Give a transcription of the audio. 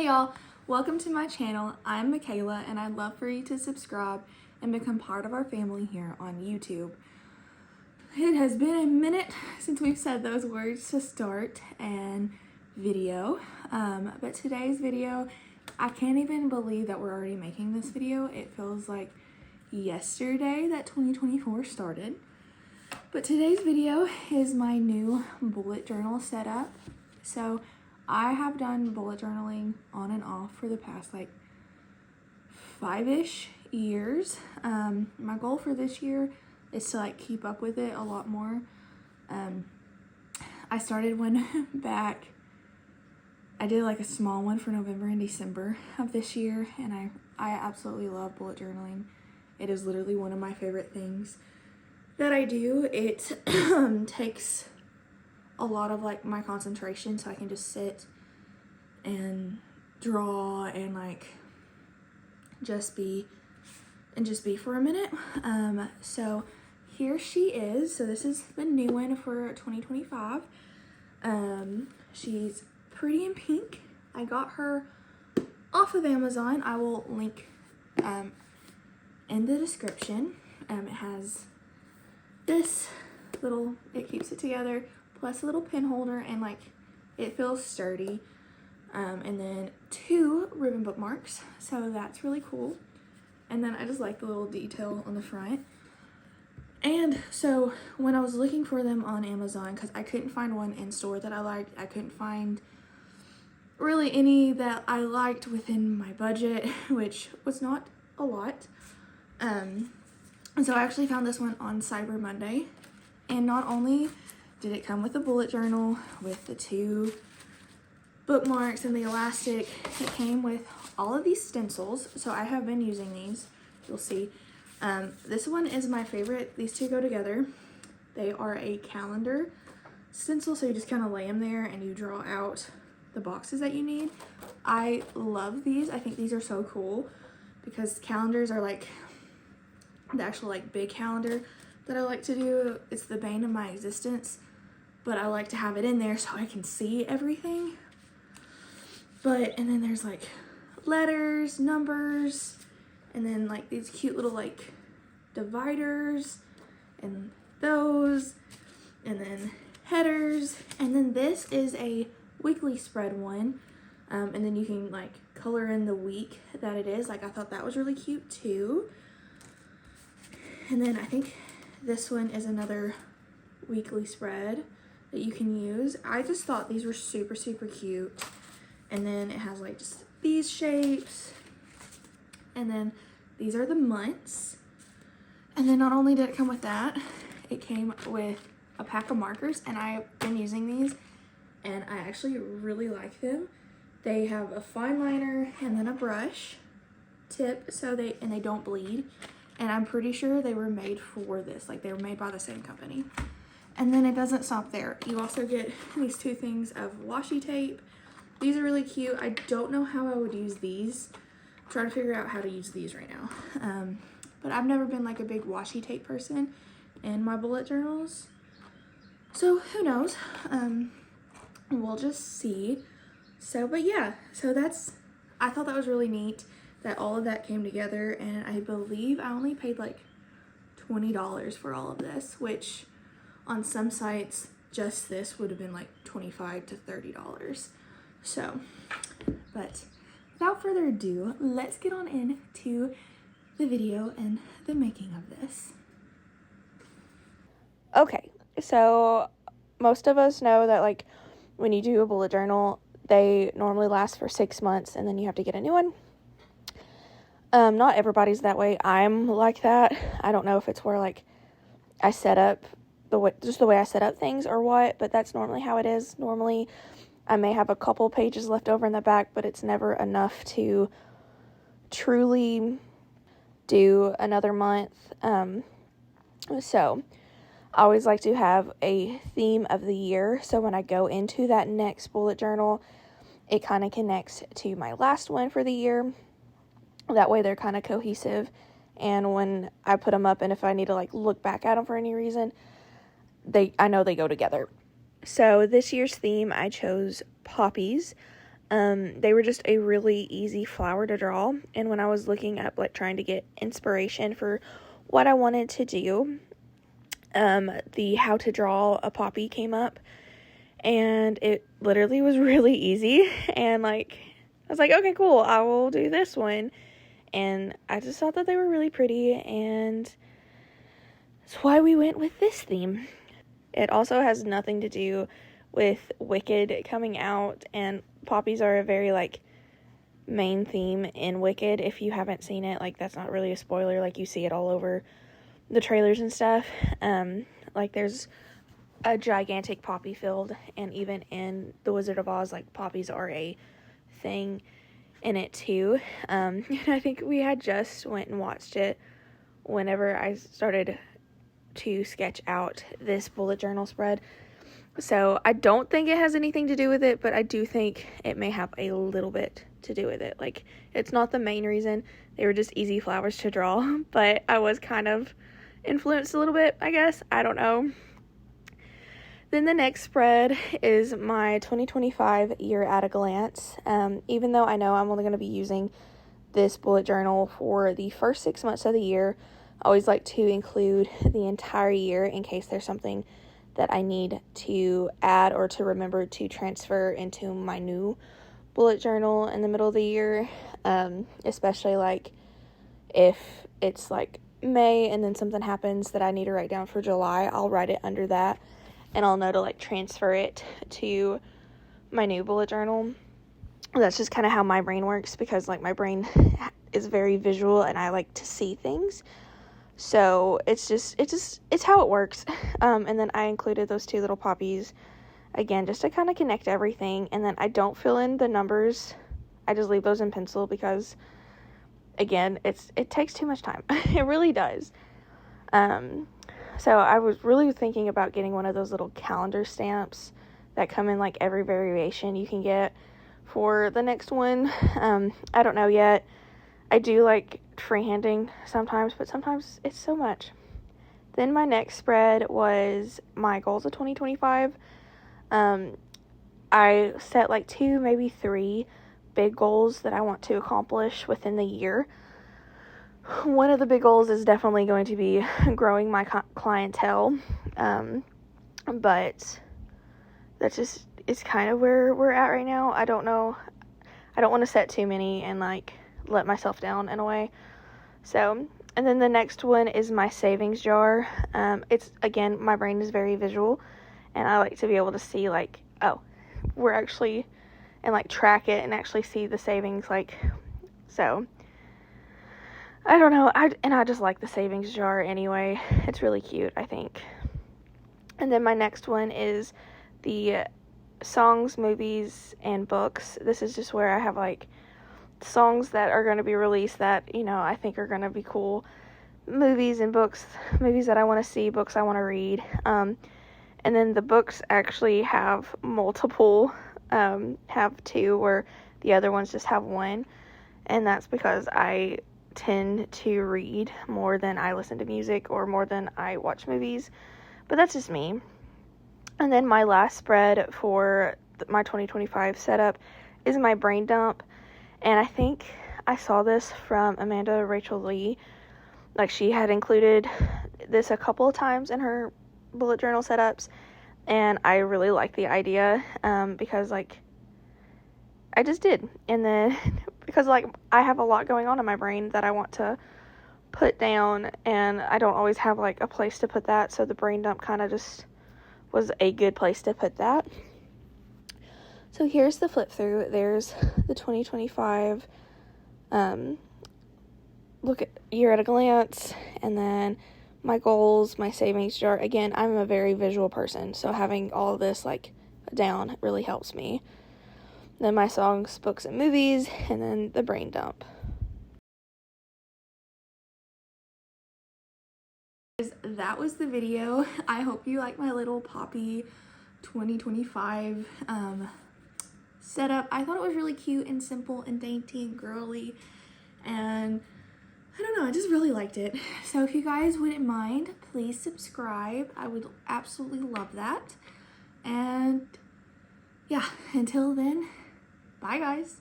y'all, welcome to my channel. I'm Makayla and I'd love for you to subscribe and become part of our family here on YouTube. It has been a minute since we've said those words to start and video, but today's video, I can't even believe that we're already making this video. It feels like yesterday that 2024 started. But today's video is my new bullet journal setup. So I have done bullet journaling on and off for the past like 5-ish years. My goal for this year is to like keep up with it a lot more. I started one back, I did like a small one for November and December of this year, and I absolutely love bullet journaling. It is literally one of my favorite things that I do. It takes a lot of like my concentration, so I can just sit and draw and like just be for a minute. So here she is. So this is the new one for 2025. She's pretty in pink. I got her off of Amazon. I will link in the description. It has this little, it keeps it together, plus a little pin holder, and like it feels sturdy, and then 2 ribbon bookmarks, so that's really cool. And then I just like the little detail on the front. And so when I was looking for them on Amazon, because I couldn't find one in store that I liked, I couldn't find really any that I liked within my budget, which was not a lot. And so I actually found this one on Cyber Monday, and not only did it come with a bullet journal with the 2 bookmarks and the elastic, it came with all of these stencils. So I have been using these, you'll see. This one is my favorite. These 2 go together. They are a calendar stencil, so you just kind of lay them there and you draw out the boxes that you need. I love these. I think these are so cool because calendars are like the actual like big calendar that I like to do. It's the bane of my existence, but I like to have it in there so I can see everything. And then there's like letters, numbers, and then like these cute little like dividers and those, and then headers. And then this is a weekly spread one, and then you can like color in the week that it is. Like I thought that was really cute too. And then I think this one is another weekly spread that you can use. I just thought these were super, super cute. And then it has like just these shapes. And then these are the months. And then not only did it come with that, it came with a pack of markers, and I've been using these and I actually really like them. They have a fine liner and then a brush tip, so they don't bleed. And I'm pretty sure they were made for this, like they were made by the same company. And then it doesn't stop there. You also get these 2 things of washi tape. These are really cute. I don't know how I would use these. I'm trying to figure out how to use these right now. But I've never been like a big washi tape person in my bullet journals. So who knows? We'll just see. So, but yeah, so I thought that was really neat that all of that came together, and I believe I only paid like $20 for all of this, which on some sites just this would have been like $25 to $30. So, but without further ado, let's get on into the video and the making of this. Okay, so most of us know that like when you do a bullet journal, they normally last for 6 months and then you have to get a new one. Not everybody's that way. I'm like that. I don't know if it's where like I set up just the way I set up things or what, but that's normally how it is. Normally I may have a couple pages left over in the back, but it's never enough to truly do another month. So I always like to have a theme of the year, so when I go into that next bullet journal, it kind of connects to my last one for the year. That way they're kind of cohesive, and when I put them up and if I need to like look back at them for any reason, I know they go together. So this year's theme, I chose poppies. They were just a really easy flower to draw, and when I was looking up, like, trying to get inspiration for what I wanted to do, the how to draw a poppy came up, and it literally was really easy, and, like, I was like, okay, cool, I will do this one, and I just thought that they were really pretty, and that's why we went with this theme. It also has nothing to do with Wicked coming out, and poppies are a very, like, main theme in Wicked. If you haven't seen it, like, that's not really a spoiler, like, you see it all over the trailers and stuff. Like, there's a gigantic poppy field, and even in The Wizard of Oz, like, poppies are a thing in it too. And I think we had just went and watched it whenever I started to sketch out this bullet journal spread. So I don't think it has anything to do with it, but I do think it may have a little bit to do with it. Like, it's not the main reason. They were just easy flowers to draw, but I was kind of influenced a little bit, I guess. I don't know. Then the next spread is my 2025 year at a glance. Even though I know I'm only going to be using this bullet journal for the first 6 months of the year, I always like to include the entire year in case there's something that I need to add or to remember to transfer into my new bullet journal in the middle of the year. Especially like if it's like May and then something happens that I need to write down for July, I'll write it under that and I'll know to like transfer it to my new bullet journal. That's just kind of how my brain works, because like my brain is very visual and I like to see things. So it's how it works. And then I included those two little poppies again, just to kind of connect everything. And then I don't fill in the numbers. I just leave those in pencil because, again, it takes too much time. It really does. So I was really thinking about getting one of those little calendar stamps that come in like every variation you can get for the next one. I don't know yet. I do like freehanding sometimes, but sometimes it's so much. Then my next spread was my goals of 2025. I set like 2, maybe 3 big goals that I want to accomplish within the year. One of the big goals is definitely going to be growing my clientele, but that's just, it's kind of where we're at right now. I don't know, I don't want to set too many and like let myself down in a way. So, and then the next one is my savings jar. It's, again, my brain is very visual, and I like to be able to see like, oh, we're actually, and like track it and actually see the savings, like, so I don't know, I just like the savings jar anyway. It's really cute, I think. And then my next one is the songs, movies, and books. This is just where I have like songs that are going to be released that, you know, I think are going to be cool. Movies and books, movies that I want to see, books I want to read. And then the books actually have multiple, have 2, where the other ones just have 1. And that's because I tend to read more than I listen to music or more than I watch movies. But that's just me. And then my last spread for my 2025 setup is my brain dump. And I think I saw this from Amanda Rachel Lee. Like, she had included this a couple of times in her bullet journal setups. And I really like the idea, because, like, I just did. And then, because, like, I have a lot going on in my brain that I want to put down. And I don't always have, like, a place to put that. So the brain dump kind of just was a good place to put that. So here's the flip through. There's the 2025 look at year at a glance, and then my goals, my savings jar. Again, I'm a very visual person, so having all of this like down really helps me. Then my songs, books, and movies, and then the brain dump. That was the video. I hope you like my little poppy 2025 setup. I thought it was really cute and simple and dainty and girly, and I don't know, I just really liked it. So if you guys wouldn't mind, please subscribe. I would absolutely love that. And yeah, until then, Bye, guys.